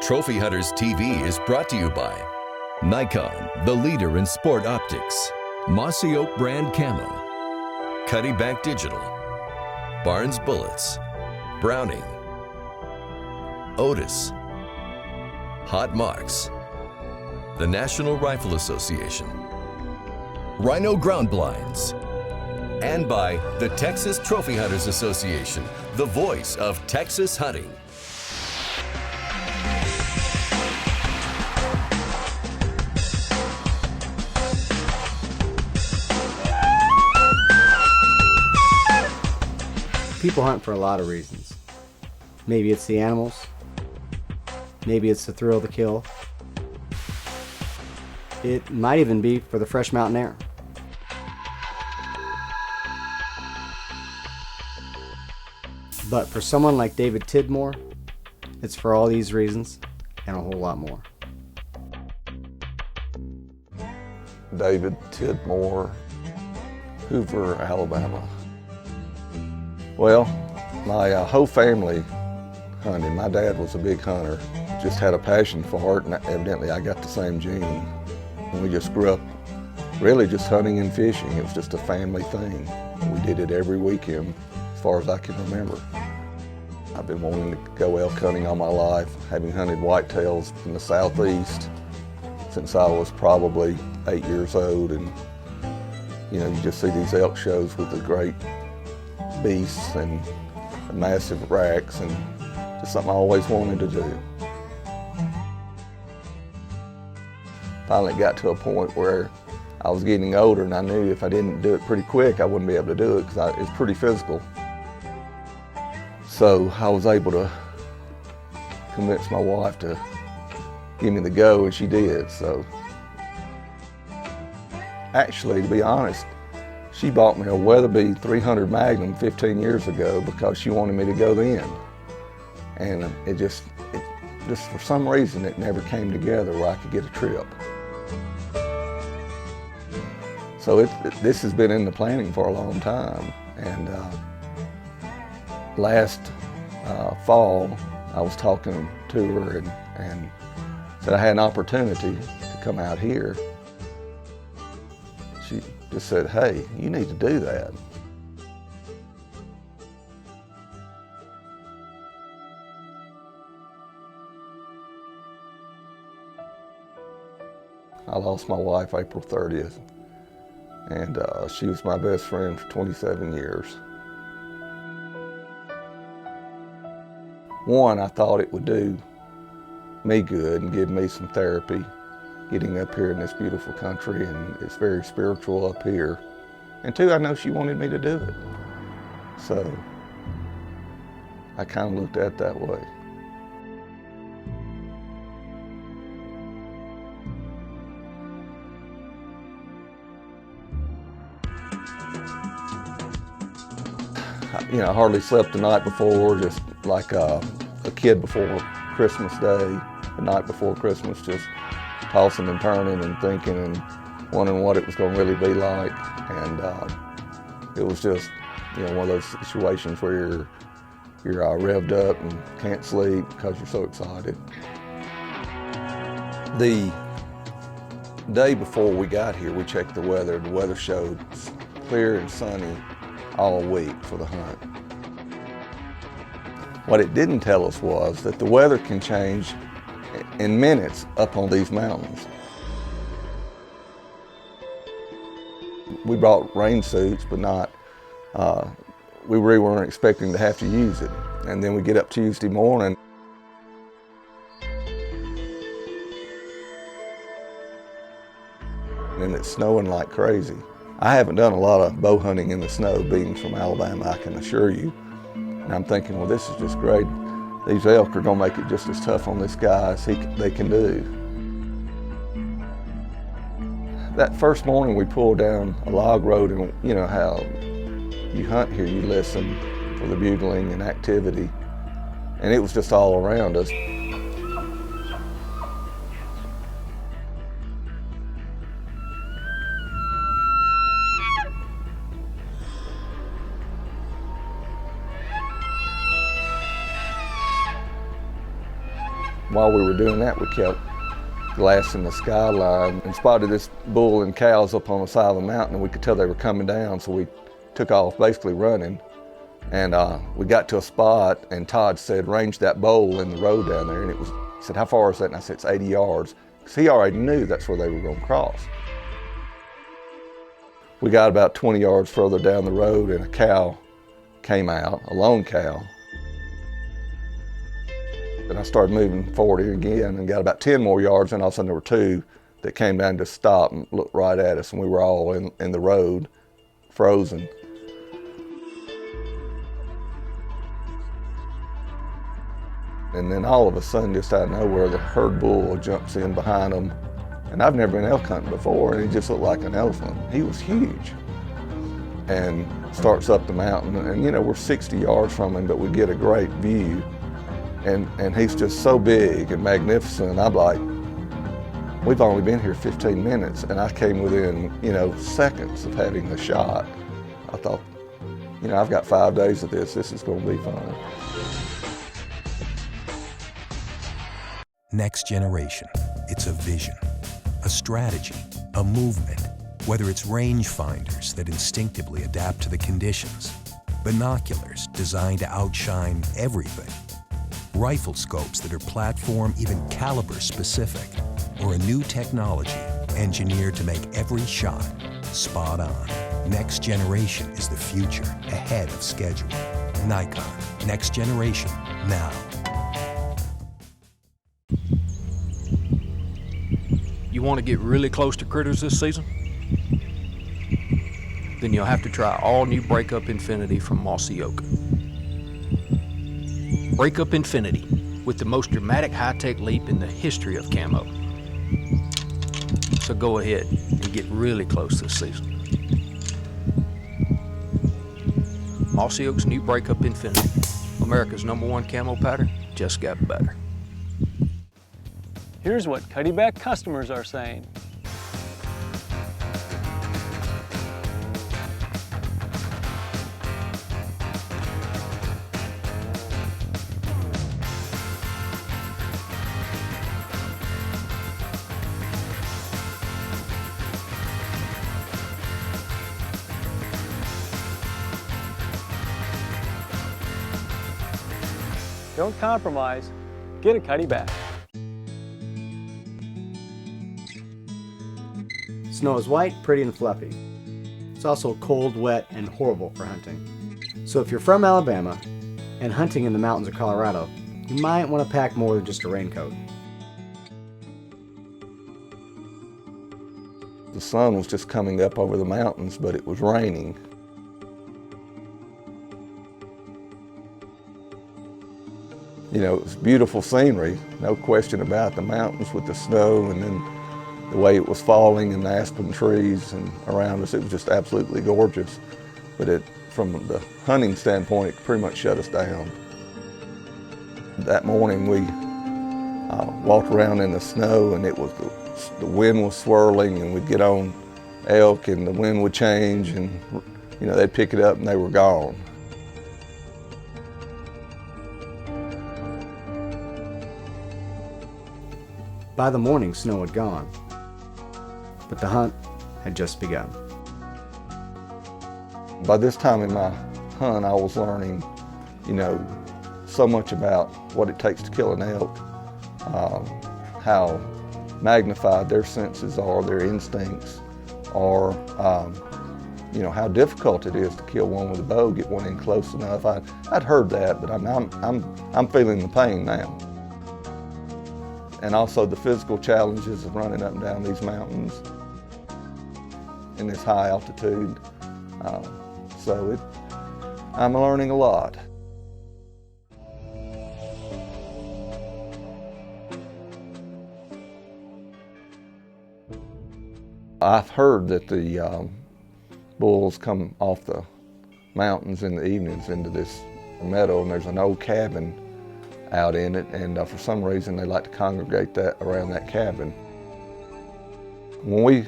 Trophy Hunters TV is brought to you by Nikon, the leader in sport optics, Mossy Oak brand camo, Cuddy Bank Digital, Barnes Bullets, Browning, Otis, Hot Marks, the National Rifle Association, Rhino Ground Blinds, and by the Texas Trophy Hunters Association, the voice of Texas hunting. People hunt for a lot of reasons. Maybe it's the animals. Maybe it's the thrill of the kill. It might even be for the fresh mountain air. But for someone like David Tidmore, it's for all these reasons and a whole lot more. David Tidmore, Hoover, Alabama. Well, my whole family hunted. My dad was a big hunter, just had a passion for it, and evidently I got the same gene. And we just grew up really just hunting and fishing. It was just a family thing. We did it every weekend as far as I can remember. I've been wanting to go elk hunting all my life, having hunted whitetails in the southeast since I was probably 8 years old. And you know, you just see these elk shows with the great beasts and massive racks, and just something I always wanted to do. Finally got to a point where I was getting older, and I knew if I didn't do it pretty quick, I wouldn't be able to do it because it's pretty physical. So I was able to convince my wife to give me the go, and she did. So actually, to be honest, she bought me a Weatherby 300 Magnum 15 years ago because she wanted me to go then. And it just for some reason, it never came together where I could get a trip. So this has been in the planning for a long time. And last fall, I was talking to her and said I had an opportunity to come out here. She just said, "Hey, you need to do that." I lost my wife April 30th, and she was my best friend for 27 years. One, I thought it would do me good and give me some therapy, getting up here in this beautiful country, and it's very spiritual up here. And two, I know she wanted me to do it. So I kind of looked at it that way. You know, I hardly slept the night before, just like a kid before Christmas Day, the night before Christmas, just tossing and turning and thinking and wondering what it was going to really be like. And it was just, you know, one of those situations where you're revved up and can't sleep because you're so excited. The day before we got here, we checked the weather. The weather showed clear and sunny all week for the hunt. What it didn't tell us was that the weather can change in minutes up on these mountains. We brought rain suits, but not, we really weren't expecting to have to use it. And then we get up Tuesday morning, and it's snowing like crazy. I haven't done a lot of bow hunting in the snow, being from Alabama, I can assure you. And I'm thinking, well, this is just great. These elk are gonna make it just as tough on this guy as they can do. That first morning we pulled down a log road, and you know how you hunt here, you listen for the bugling and activity. And it was just all around us. While we were doing that, we kept glassing the skyline and spotted this bull and cows up on the side of the mountain, and we could tell they were coming down, so we took off basically running. And we got to a spot, and Todd said, range that bowl in the road down there. And he said, how far is that? And I said, it's 80 yards. Because he already knew that's where they were going to cross. We got about 20 yards further down the road, and a cow came out, a lone cow. And I started moving forward again and got about 10 more yards, and all of a sudden there were two that came down to stop and looked right at us, and we were all in the road, frozen. And then all of a sudden, just out of nowhere, the herd bull jumps in behind them. And I've never been elk hunting before, and he just looked like an elephant. He was huge. And starts up the mountain, and you know, we're 60 yards from him, but we get a great view. And he's just so big and magnificent. I'm like, we've only been here 15 minutes, and I came within, you know, seconds of having a shot. I thought, you know, I've got 5 days of this. This is going to be fun. Next generation. It's a vision, a strategy, a movement. Whether it's rangefinders that instinctively adapt to the conditions, binoculars designed to outshine everything, rifle scopes that are platform, even caliber specific, or a new technology engineered to make every shot spot on. Next generation is the future, ahead of schedule. Nikon, next generation, now. You want to get really close to critters this season? Then you'll have to try all new Breakup Infinity from Mossy Oak. Breakup Infinity, with the most dramatic high-tech leap in the history of camo. So go ahead and get really close this season. Mossy Oak's new Breakup Infinity, America's #1 camo pattern, just got better. Here's what Cuddyback customers are saying. Don't compromise, get a Cuddyback. Snow is white, pretty, and fluffy. It's also cold, wet, and horrible for hunting. So if you're from Alabama and hunting in the mountains of Colorado, you might want to pack more than just a raincoat. The sun was just coming up over the mountains, but it was raining. You know, it was beautiful scenery, no question about the mountains with the snow, and then the way it was falling and the aspen trees and around us. It was just absolutely gorgeous. But from the hunting standpoint, it pretty much shut us down. That morning we walked around in the snow, and it was the wind was swirling, and we'd get on elk and the wind would change, and you know, they'd pick it up and they were gone. By the morning, snow had gone, but the hunt had just begun. By this time in my hunt, I was learning, you know, so much about what it takes to kill an elk, how magnified their senses are, their instincts are, you know, how difficult it is to kill one with a bow, get one in close enough. I'd heard that, but I'm feeling the pain now. And also the physical challenges of running up and down these mountains in this high altitude. So I'm learning a lot. I've heard that the bulls come off the mountains in the evenings into this meadow, and there's an old cabin out in it, and for some reason they like to congregate around that cabin. When we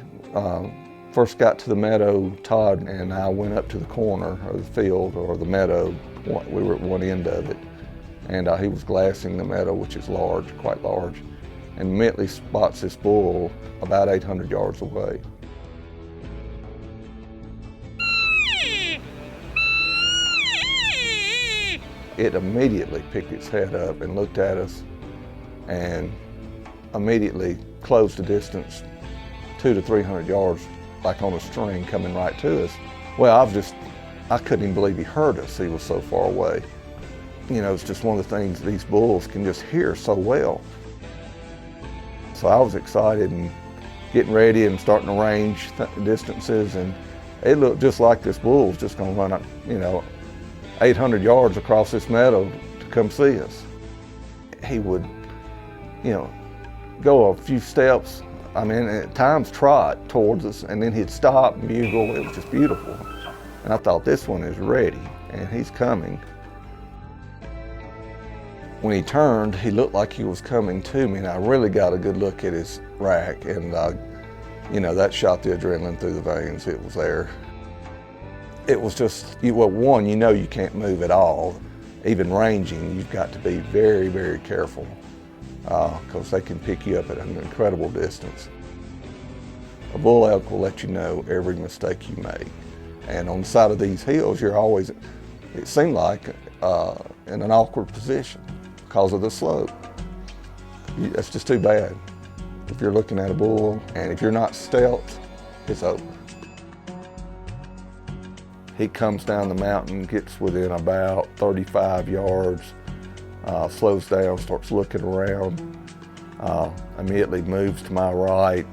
first got to the meadow, Todd and I went up to the corner of the field or the meadow. We were at one end of it, And he was glassing the meadow, which is large, quite large, and immediately spots this bull about 800 yards away. It immediately picked its head up and looked at us and immediately closed the distance 200 to 300 yards, like on a string, coming right to us. Well, I couldn't even believe he heard us. He was so far away. You know, it's just one of the things these bulls can just hear so well. So I was excited and getting ready and starting to range distances, and it looked just like this bull was just gonna run, 800 yards across this meadow to come see us. He would, go a few steps, at times trot towards us, and then he'd stop and bugle. It was just beautiful. And I thought, this one is ready, and he's coming. When he turned, he looked like he was coming to me, and I really got a good look at his rack, and that shot the adrenaline through the veins. It was there. It was just, one, you can't move at all. Even ranging, you've got to be very, very careful, because they can pick you up at an incredible distance. A bull elk will let you know every mistake you make. And on the side of these hills, you're always, it seemed like, in an awkward position because of the slope. That's just too bad. If you're looking at a bull, and if you're not stealth, it's over. He comes down the mountain, gets within about 35 yards, slows down, starts looking around, immediately moves to my right,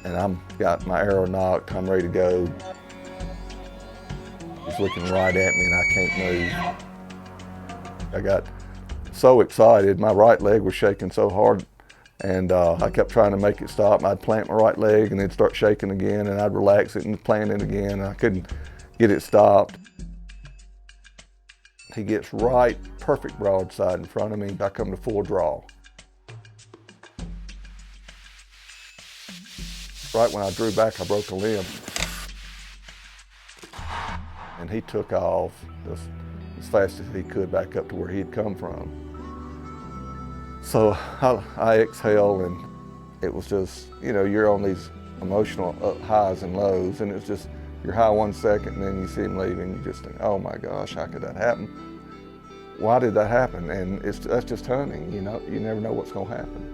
and I've got my arrow knocked, I'm ready to go. He's looking right at me and I can't move. I got so excited, my right leg was shaking so hard, and I kept trying to make it stop. I'd plant my right leg and then start shaking again, and I'd relax it and plant it again, and I couldn't get it stopped. He gets right, perfect broadside in front of me. I come to full draw. Right when I drew back, I broke a limb. And he took off just as fast as he could back up to where he'd come from. So I exhale, and it was just, you're on these emotional highs and lows, and it's just, you're high 1 second and then you see him leaving, you just think, oh my gosh, how could that happen? Why did that happen? And that's just hunting, you never know what's gonna happen.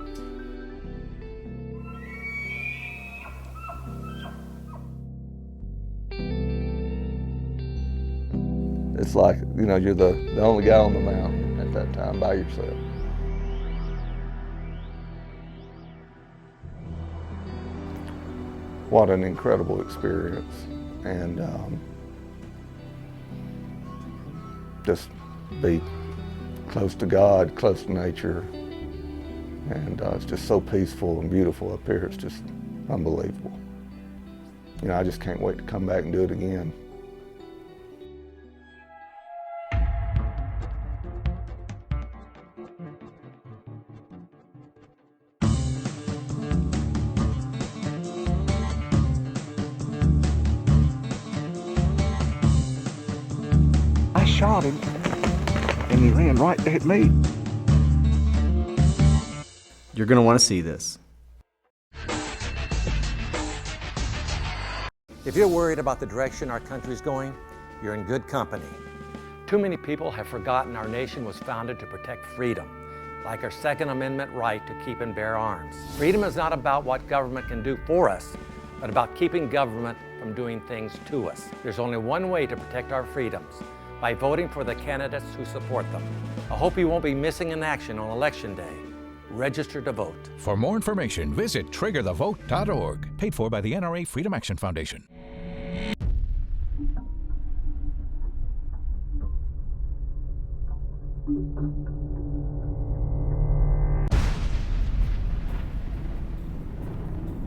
It's like, you're the only guy on the mountain at that time by yourself. What an incredible experience, and just be close to God, close to nature, and it's just so peaceful and beautiful up here. It's just unbelievable. I just can't wait to come back and do it again. I shot him, and he ran right at me. You're going to want to see this. If you're worried about the direction our country's going, you're in good company. Too many people have forgotten our nation was founded to protect freedom, like our Second Amendment right to keep and bear arms. Freedom is not about what government can do for us, but about keeping government from doing things to us. There's only one way to protect our freedoms, by voting for the candidates who support them. I hope you won't be missing in action on Election Day. Register to vote. For more information, visit triggerthevote.org, paid for by the NRA Freedom Action Foundation.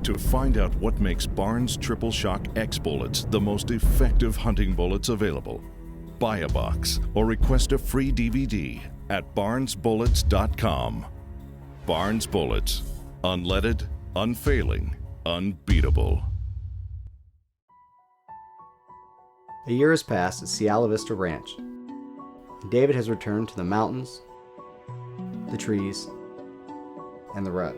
To find out what makes Barnes Triple Shock X bullets the most effective hunting bullets available, buy a box or request a free DVD at barnesbullets.com. Barnes Bullets. Unleaded, unfailing, unbeatable. A year has passed at Ciala Vista Ranch. David has returned to the mountains, the trees, and the rut.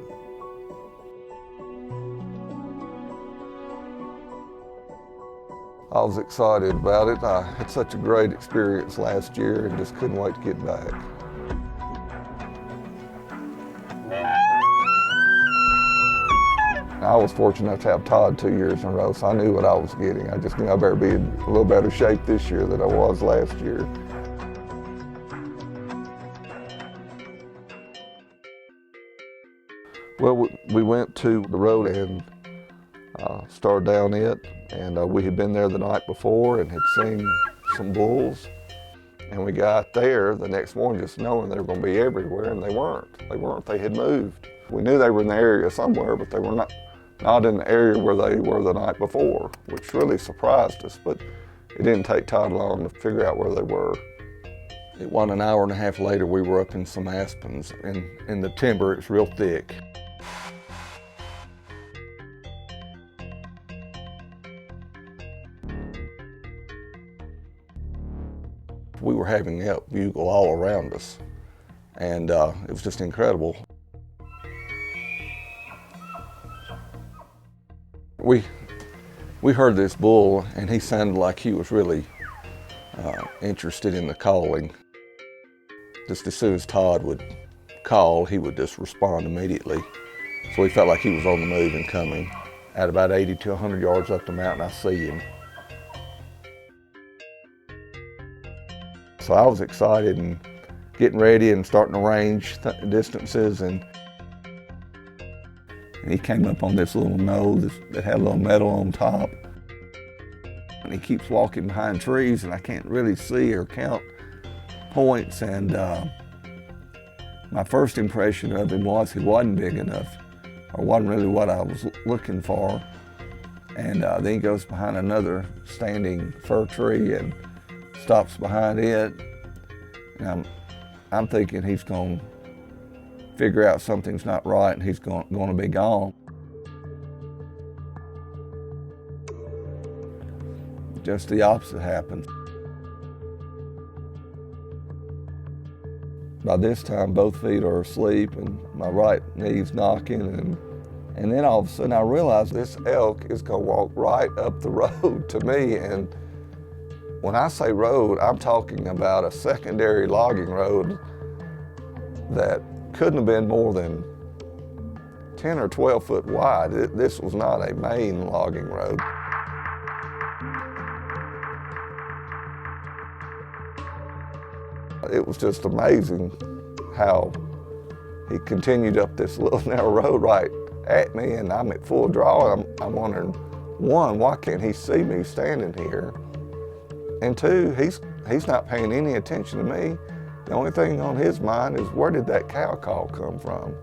I was excited about it. I had such a great experience last year and just couldn't wait to get back. I was fortunate enough to have Todd 2 years in a row, so I knew what I was getting. I just knew I better be in a little better shape this year than I was last year. Well, we went to the road and started down it, and we had been there the night before and had seen some bulls. And we got there the next morning just knowing they were going to be everywhere, and they weren't. They had moved. We knew they were in the area somewhere, but they were not in the area where they were the night before, which really surprised us, but it didn't take Todd long to figure out where they were. It wasn't an hour and a half later, we were up in some aspens, and in the timber, it's real thick. We were having elk bugle all around us, and it was just incredible. We heard this bull, and he sounded like he was really interested in the calling. Just as soon as Todd would call, he would just respond immediately. So we felt like he was on the move and coming. At about 80 to 100 yards up the mountain, I see him. So I was excited and getting ready and starting to range distances, and he came up on this little knoll that had a little metal on top. And he keeps walking behind trees, and I can't really see or count points. And my first impression of him was he wasn't big enough, or wasn't really what I was looking for. And then he goes behind another standing fir tree and stops behind it. And I'm thinking he's going to figure out something's not right and he's going to be gone. Just the opposite happened. By this time, both feet are asleep and my right knee's knocking, and then all of a sudden I realized this elk is going to walk right up the road to me. And when I say road, I'm talking about a secondary logging road that couldn't have been more than 10 or 12 foot wide. This was not a main logging road. It was just amazing how he continued up this little narrow road right at me, and I'm at full draw. I'm wondering, one, why can't he see me standing here? And two, he's not paying any attention to me. The only thing on his mind is, where did that cow call come from?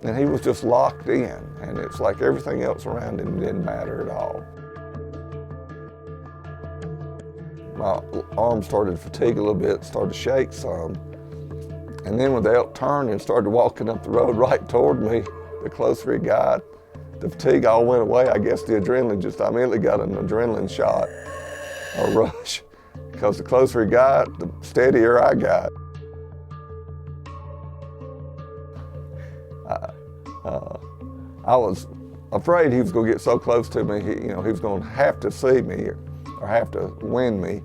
And he was just locked in, and it's like everything else around him didn't matter at all. My arms started to fatigue a little bit, started to shake some. And then when the elk turned and started walking up the road right toward me, the closer he got, the fatigue all went away. I guess the adrenaline I immediately got an adrenaline shot or rush, because the closer he got, the steadier I got. I was afraid he was going to get so close to me, he was going to have to see me or have to win me.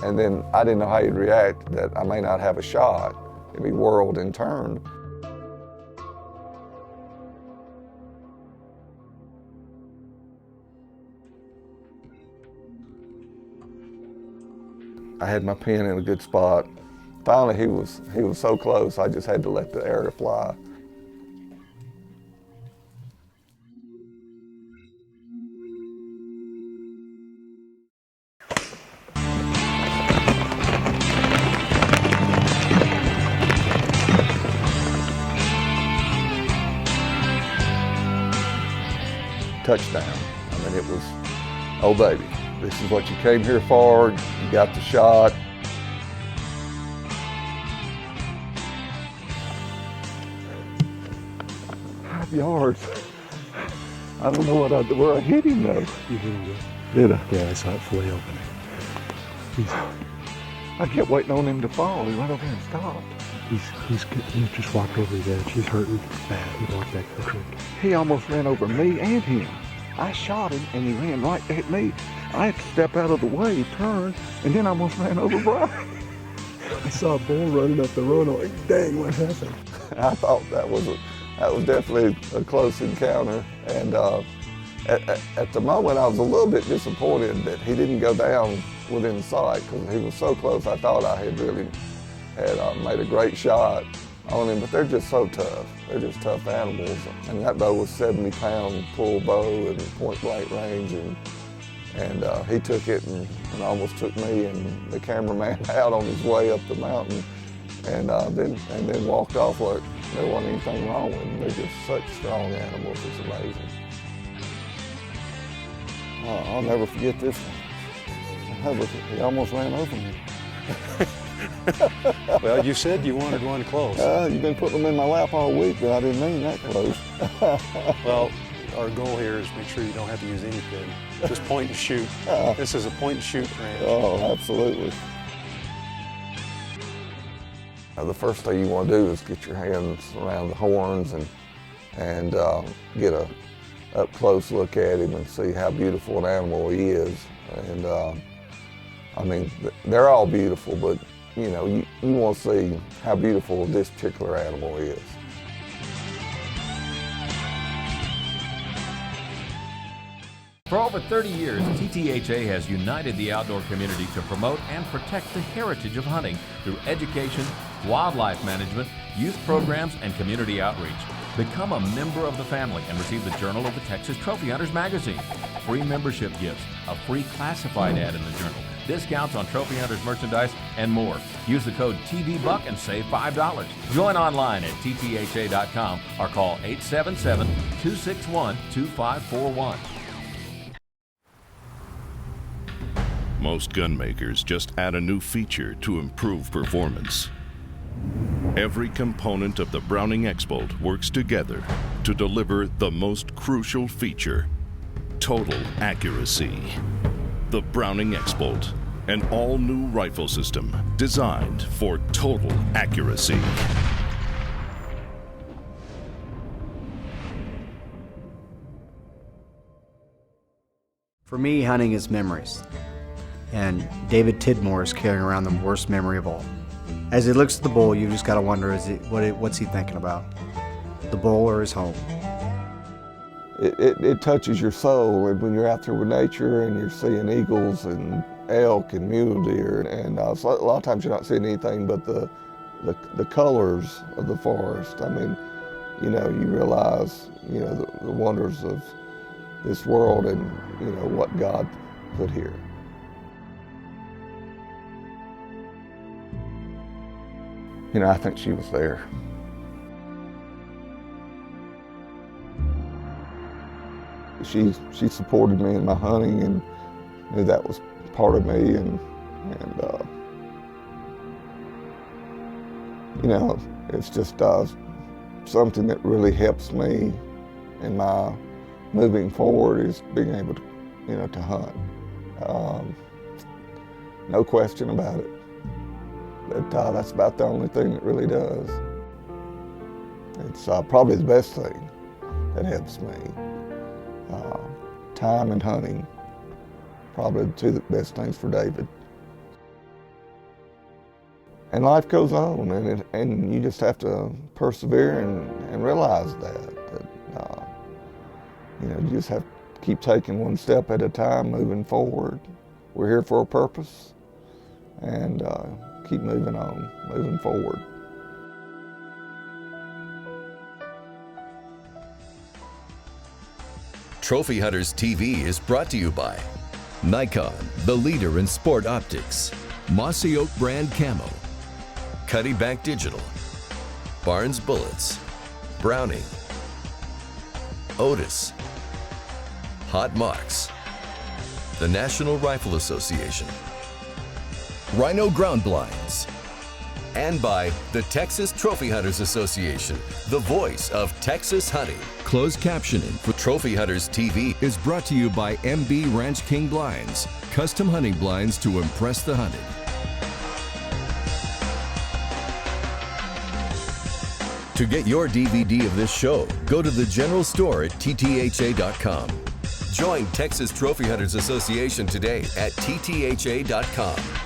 And then I didn't know how he'd react, that I may not have a shot if he whirled and turned. I had my pin in a good spot. Finally, he was so close, I just had to let the arrow fly. Touchdown. I mean, it was, oh baby, this is what you came here for. You got the shot. Yards. I don't know where I hit him though. You hit him good. Did I? Yeah, I saw it fully open. I kept waiting on him to fall. He went over and stopped. He's just walked over his edge. He's hurting bad. He walked back the creek. He almost ran over me and him. I shot him and he ran right at me. I had to step out of the way, turn, and then I almost ran over Brian. I saw a bull running up the road. I'm like, dang, what happened? I thought that was definitely a close encounter. And at the moment, I was a little bit disappointed that he didn't go down within sight because he was so close. I thought I had really made a great shot on him, but they're just so tough. They're just tough animals. And that bow was 70-pound pull bow and point blank range, and he took it and almost took me and the cameraman out on his way up the mountain, and then walked off like there wasn't anything wrong with them. They're just such strong animals. It's amazing. I'll never forget this one. He almost ran over me. Well, you said you wanted one close. You've been putting them in my lap all week, but I didn't mean that close. Well, our goal here is make sure you don't have to use any pin. Just point and shoot. This is a point and shoot ranch. Oh, absolutely. The first thing you want to do is get your hands around the horns and get a up close look at him and see how beautiful an animal he is. And I mean, they're all beautiful, but you know, you want to see how beautiful this particular animal is. For over 30 years, TTHA has united the outdoor community to promote and protect the heritage of hunting through education, wildlife management, youth programs, and community outreach. Become a member of the family and receive the Journal of the Texas Trophy Hunters magazine, free membership gifts, a free classified ad in the journal, discounts on Trophy Hunters merchandise, and more. Use the code TVBUCK and save $5. Join online at ttha.com or call 877-261-2541. Most gun makers just add a new feature to improve performance. Every component of the Browning X-Bolt works together to deliver the most crucial feature: total accuracy. The Browning X-Bolt, an all-new rifle system designed for total accuracy. For me, hunting is memories. And David Tidmore is carrying around the worst memory of all. As he looks at the bull, you just got to wonder, what's he thinking about? The bull or his home? It touches your soul, and when you're out there with nature and you're seeing eagles and elk and mule deer, and a lot of times you're not seeing anything but the colors of the forest. I mean, you know, you realize, you know, the wonders of this world and, you know, what God put here. You know, I think she was there. She supported me in my hunting and knew that was part of me, and you know, it's just something that really helps me in my moving forward, is being able to, you know, to hunt. No question about it. But that's about the only thing that really does. It's probably the best thing that helps me. Time and hunting, probably the two best things for David. And life goes on, and you just have to persevere and realize that you know, you just have to keep taking one step at a time, moving forward. We're here for a purpose, and keep moving on, moving forward. Trophy Hunters TV is brought to you by Nikon, the leader in sport optics, Mossy Oak brand camo, Cuddy Bank Digital, Barnes Bullets, Browning, Otis, Hot Marks, the National Rifle Association, Rhino Ground Blinds, and by the Texas Trophy Hunters Association, the voice of Texas hunting. Closed captioning for Trophy Hunters TV is brought to you by MB Ranch King Blinds, custom hunting blinds to impress the hunted. To get your DVD of this show, go to the general store at ttha.com. Join Texas Trophy Hunters Association today at ttha.com.